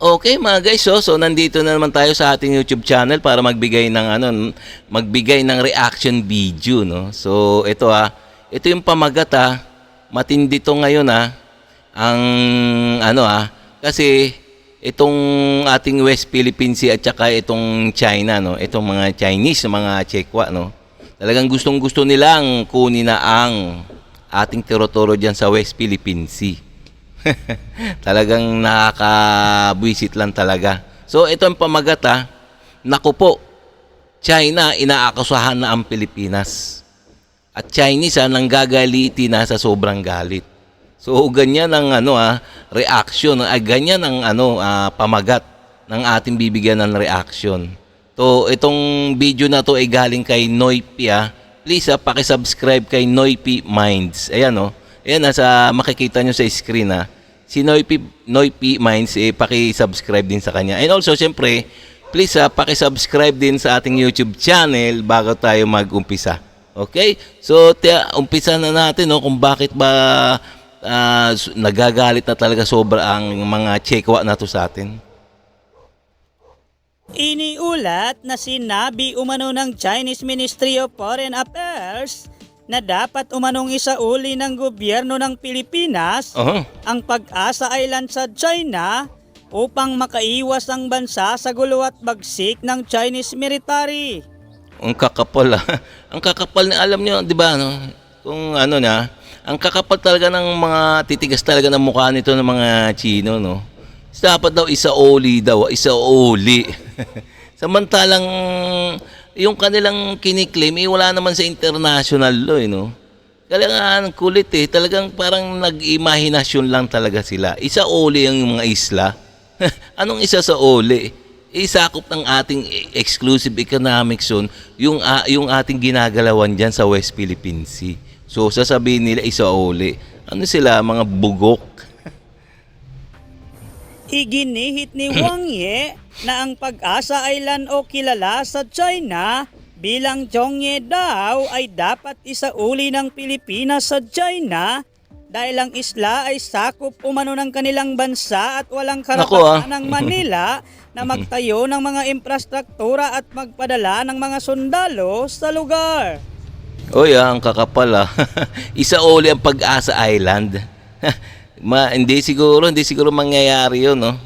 Okay mga guys, so nandito na naman tayo sa ating YouTube channel para magbigay ng reaction video, no. So ito yung pamagat matindi to ngayon ang kasi itong ating West Philippine Sea at saka itong China, no, itong mga Chinese, mga Chekwa, no. Talagang gustong-gusto nilang kunin na ang ating teritoryo diyan sa West Philippine Sea. Talagang nakakabwisit lang talaga. So ito ang pamagat Naku po, China inaakusahan na ang Pilipinas. At Chinese nanggagalitin na sa sobrang galit. So ganyan ang reaction, ganyan ang pamagat ng ating bibigyan ng reaction. So itong video na to ay galing kay Noypi. Please paki-subscribe kay Noypi Minds. Ayan Ayan, makikita nyo sa screen si Noypi Minds, paki-subscribe din sa kanya. And also, syempre, please paki-subscribe din sa ating YouTube channel bago tayo mag-umpisa. Okay? So, umpisa na natin kung bakit ba nagagalit na talaga sobra ang mga Chekwa na to sa atin. Iniulat na sinabi umano ng Chinese Ministry of Foreign Affairs na dapat umanong isauli ng gobyerno ng Pilipinas ang Pag-asa Island sa China upang makaiwas ang bansa sa gulo at bagsik ng Chinese military. Ang kakapal ang kakapal na, alam nyo, di ba, kung ang kakapal talaga ng mga titigas talaga ng mukha nito ng mga Chino, no. Dapat daw isauli. Samantalang yung kanilang kiniklaim, wala naman sa international law, no? Kailangan kulit talagang parang nag-imahinasyon lang talaga sila. Isauli ang mga isla. Anong isa sa uli? Isakop ng ating exclusive economic zone yung ating ginagalawan dyan sa West Philippine Sea. So sasabihin nila isauli. Ano sila, mga bugok? Iginihit ni Wang Ye na ang Pag-asa Island o kilala sa China bilang Zhongye daw ay dapat isauli ng Pilipinas sa China dahil ang isla ay sakop umano ng kanilang bansa at walang karapatan ng Manila na magtayo ng mga infrastruktura at magpadala ng mga sundalo sa lugar. Ang kakapal isauli ang Pag-asa Island. Hindi siguro mangyayari yun, no?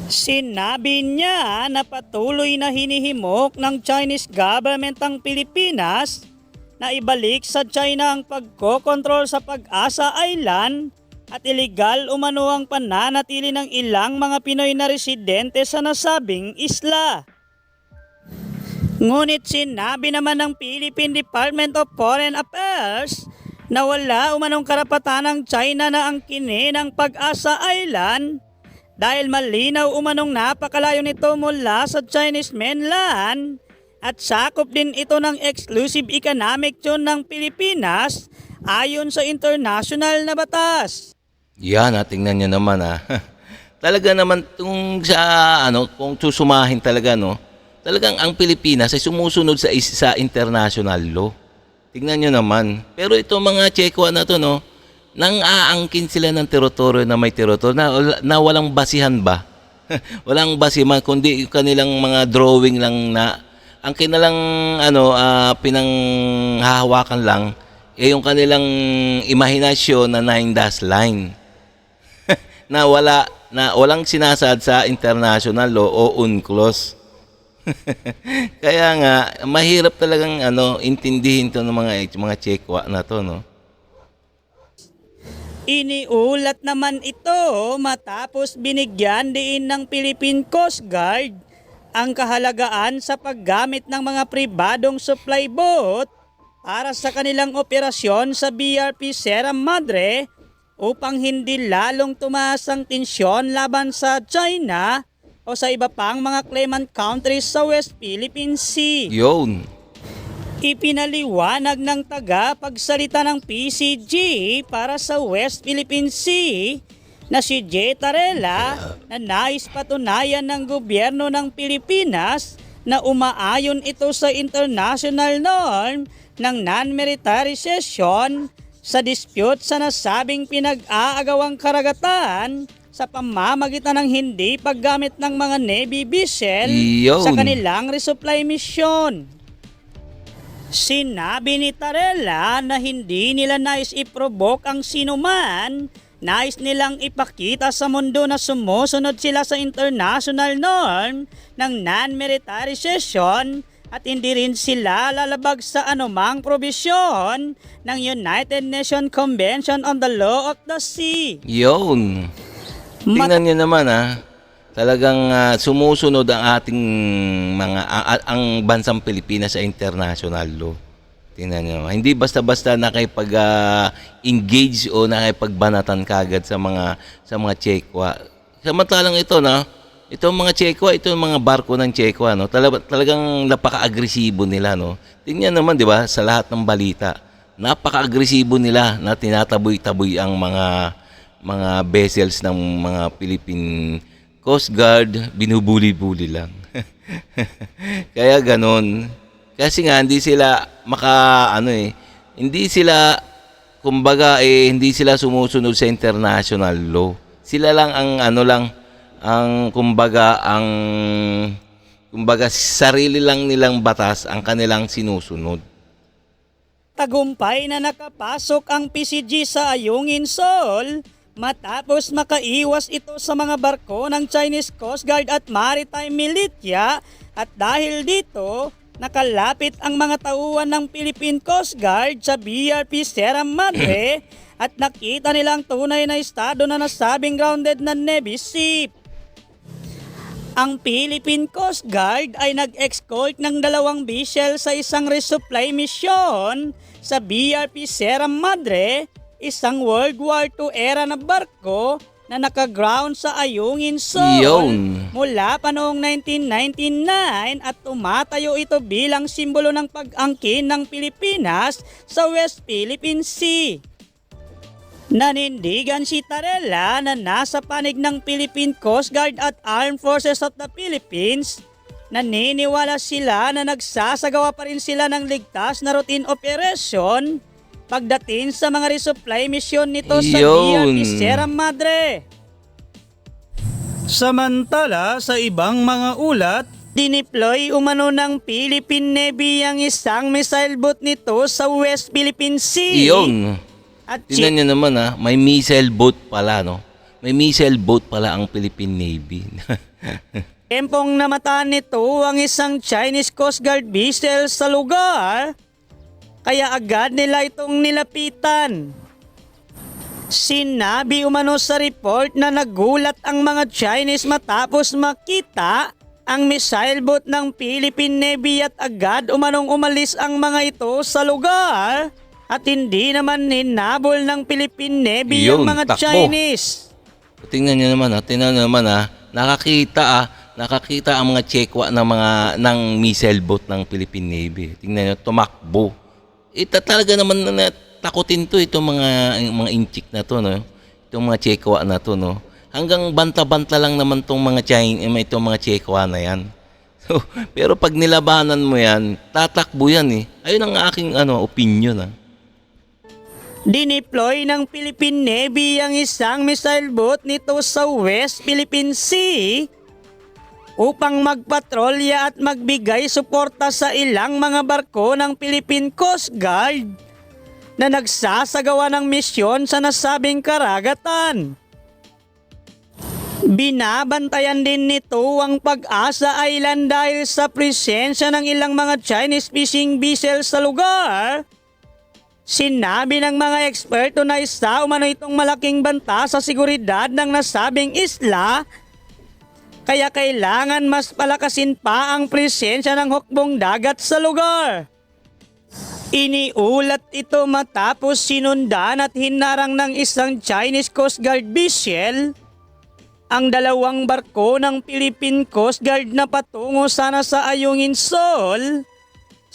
Sinabi niya na patuloy na hinihimok ng Chinese government ang Pilipinas na ibalik sa China ang pagkokontrol sa Pag-asa Island at iligal umano ang pananatili ng ilang mga Pinoy na residente sa nasabing isla. Ngunit sinabi naman ng Philippine Department of Foreign Affairs na wala umanong karapatan ng China na angkinin ang Pag-asa Island dahil malinaw umanong napakalayo nito mula sa Chinese mainland at sakop din ito ng exclusive economic zone ng Pilipinas ayon sa international na batas. Yan, tingnan nyo naman Talaga naman kung susumahin talaga, no, talagang ang Pilipinas ay sumusunod sa international law. Tingnan nyo naman. Pero itong mga Chekwa na to, no, nang aangkin sila ng teritoryo na may teritoryo na walang basihan ba? Walang basihan, kundi kanilang mga drawing lang na ang kanilang pinanghahawakan lang yung kanilang imahinasyon na 9-dash line. na walang sinasad sa international law o UNCLOS. Kaya nga mahirap talagang intindihin to ng mga Chekwa na to, no. Iniulat naman ito matapos binigyan din ng Philippine Coast Guard ang kahalagaan sa paggamit ng mga pribadong supply boat para sa kanilang operasyon sa BRP Sierra Madre upang hindi lalong tumaas ang tensyon laban sa China o sa iba pang mga claimant countries sa West Philippine Sea. Yun. Ipinaliwanag ng tagapagsalita ng PCG para sa West Philippine Sea na si J. Tarela na nais patunayan ng gobyerno ng Pilipinas na umaayon ito sa international norm ng non-militarization sa dispute sa nasabing pinag-aagawang karagatan sa pamamagitan ng hindi paggamit ng mga Navy vessel Yun. sa kanilang resupply mission. Sinabi ni Tarella na hindi nila nais i-provoke ang sinuman, nais nilang ipakita sa mundo na sumusunod sila sa international norm ng non-militarization at hindi rin sila lalabag sa anumang probisyon ng United Nations Convention on the Law of the Sea. Yun. Tingnan niyo naman talagang sumusunod ang ating ang bansang Pilipinas sa international law. Tingnan niyo. Hindi basta-basta nakipag-engage o nakipagbanatan kagad sa mga Chekwa. Samantalang itong mga Chekwa, itong mga barko ng Chekwa, talagang napaka-agresibo nila, no. Tingnan naman, 'di ba, sa lahat ng balita. Napaka-agresibo nila na tinataboy-taboy ang mga vessels ng mga Philippine Coast Guard, binubuli-buli lang. Kaya ganon. Kasi nga hindi sila hindi sila hindi sila sumusunod sa international law. Sila lang ang sarili lang nilang batas ang kanilang sinusunod. Tagumpay na nakapasok ang PCG sa Ayungin Shoal matapos makaiwas ito sa mga barko ng Chinese Coast Guard at Maritime Militia, at dahil dito, nakalapit ang mga tauhan ng Philippine Coast Guard sa BRP Sierra Madre at nakita nilang tunay na estado na nasabing grounded na Navy ship. Ang Philippine Coast Guard ay nag-escort ng 2 vessel sa isang resupply mission sa BRP Sierra Madre, isang World War II era na barko na nakaground sa Ayungin Shoal Yun. mula pa noong 1999 at tumatayo ito bilang simbolo ng pag-angkin ng Pilipinas sa West Philippine Sea. Nanindigan si Tarella na nasa panig ng Philippine Coast Guard at Armed Forces of the Philippines. Naniniwala sila na nagsasagawa pa rin sila ng ligtas na routine operation pagdating sa mga resupply mission nito sa BRP Sierra Madre. Samantala, sa ibang mga ulat, dineploy umano ng Philippine Navy ang isang missile boat nito sa West Philippine Sea. Iyon. At Tingnan niyo naman may missile boat pala, no? May missile boat pala ang Philippine Navy. tempong namataan nito ang isang Chinese Coast Guard vessel sa lugar, kaya agad nila itong nilapitan. Sinabi umano sa report na nagulat ang mga Chinese matapos makita ang missile boat ng Philippine Navy at agad umanong umalis ang mga ito sa lugar at hindi naman hinabol ng Philippine Navy ang mga takbo. Chinese. Tingnan niyo naman, nakakita ang mga Chekwa ng missile boat ng Philippine Navy. Tingnan niyo, tumakbo. Talaga naman takutin to itong mga inchik na to, no. Itong mga Chekwa na to, no. Hanggang banta-banta lang naman itong mga Chekwa na yan. So, pero pag nilabanan mo yan, tatakbo yan . Ayun ang aking opinion . Dineploy ng Philippine Navy ang isang missile boat nito sa West Philippine Sea upang magpatrolya at magbigay suporta sa ilang mga barko ng Philippine Coast Guard na nagsasagawa ng misyon sa nasabing karagatan. Binabantayan din nito ang Pag-asa Island dahil sa presensya ng ilang mga Chinese fishing vessels sa lugar. Sinabi ng mga eksperto na isa umano itong malaking banta sa seguridad ng nasabing isla, kaya kailangan mas palakasin pa ang presensya ng hukbong dagat sa lugar. Iniulat ito matapos sinundan at hinarang ng isang Chinese Coast Guard vessel ang 2 barko ng Philippine Coast Guard na patungo sana sa Ayungin Shoal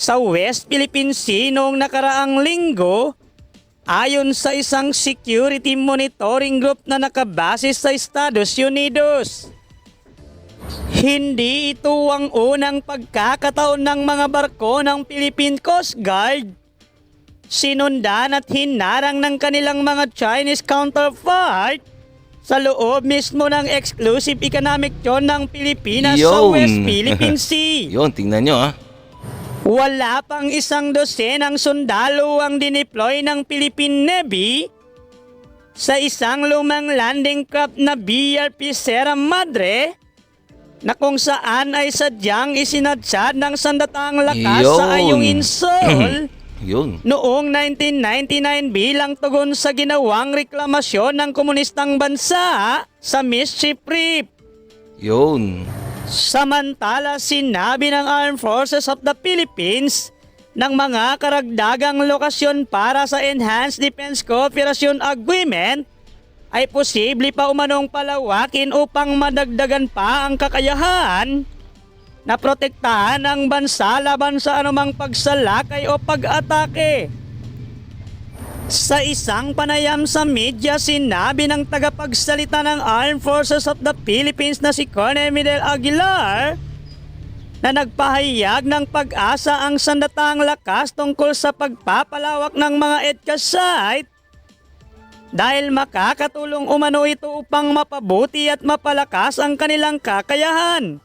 sa West Philippine Sea noong nakaraang linggo, ayon sa isang security monitoring group na nakabase sa Estados Unidos. Hindi ito ang unang pagkakataon ng mga barko ng Philippine Coast Guard. Sinundan at hinarang ng kanilang mga Chinese counterpart sa loob mismo ng exclusive economic zone ng Pilipinas sa Yun. West Philippine Sea. Yun, tingnan nyo Wala pang isang dosenang sundalo ang dineploy ng Philippine Navy sa isang lumang landing craft na BRP Sierra Madre na kung saan ay sadyang isinadsad ng sandatang lakas sa Ayungin Shoal Yun. noong 1999 bilang tugon sa ginawang reklamasyon ng komunistang bansa sa Mischief Reef. Yun. Samantala, sinabi ng Armed Forces of the Philippines ng mga karagdagang lokasyon para sa Enhanced Defense Cooperation Agreement ay posible pa umanong palawakin upang madagdagan pa ang kakayahan na protektahan ang bansa laban sa anumang pagsalakay o pag-atake. Sa isang panayam sa media, sinabi ng tagapagsalita ng Armed Forces of the Philippines na si Colonel Miguel Aguilar na nagpahayag ng pag-asa ang sandatang lakas tungkol sa pagpapalawak ng mga EDCA site dahil makakatulong umano ito upang mapabuti at mapalakas ang kanilang kakayahan.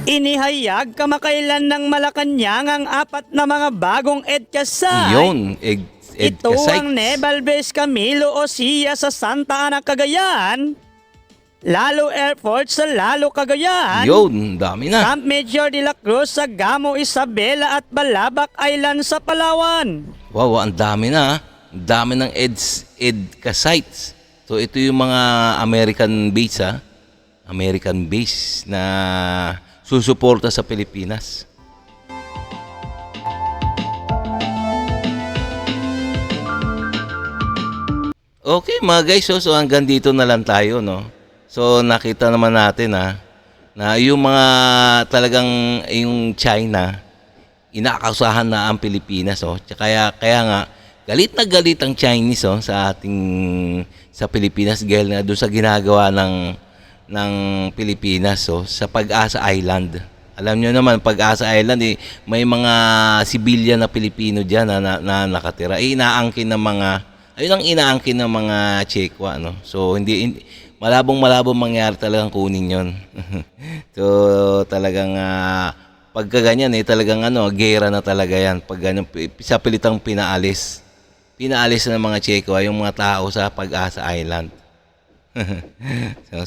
Inihayag kamakailan ng Malacanang ang 4 na mga bagong EDCA site. Yun. Ito ang Naval Base Camilo Osia sa Santa Ana, Cagayan, Lalo Air Force sa Lalo, Cagayan, Yun, dami na. Camp Major de la Cruz sa Gamo, Isabela at Balabac Island sa Palawan. Wow, ang dami na. Ang dami ng EDCA sites. So ito yung mga American base American base na susuporta sa Pilipinas. Okay mga guys, so hanggang dito na lang tayo, no? So nakita naman natin na yung mga talagang yung China, inaakusahan na ang Pilipinas, oh. Kaya nga galit na galit ang Chinese sa Pilipinas dahil na doon sa ginagawa ng Pilipinas sa Pag-asa Island. Alam nyo naman, Pag-asa Island may mga civilian na Pilipino diyan na nakatira. Inaangkin ng mga ayun ang inaangkin ng mga Chekwa, no? So hindi malabong mangyari talagang kunin 'yon. So talagang pagka ganyan talagang gera na talaga 'yan. Pag ganyan sa pilitang pinaalis ng mga Chekwa yung mga tao sa Pag-asa Island.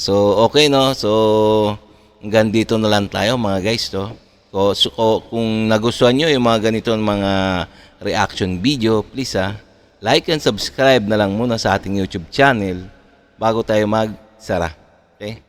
So okay, no? So hanggang dito na lang tayo mga guys, no? So kung nagustuhan nyo yung mga ganito mga reaction video, please like and subscribe na lang muna sa ating YouTube channel bago tayo magsara. Okay?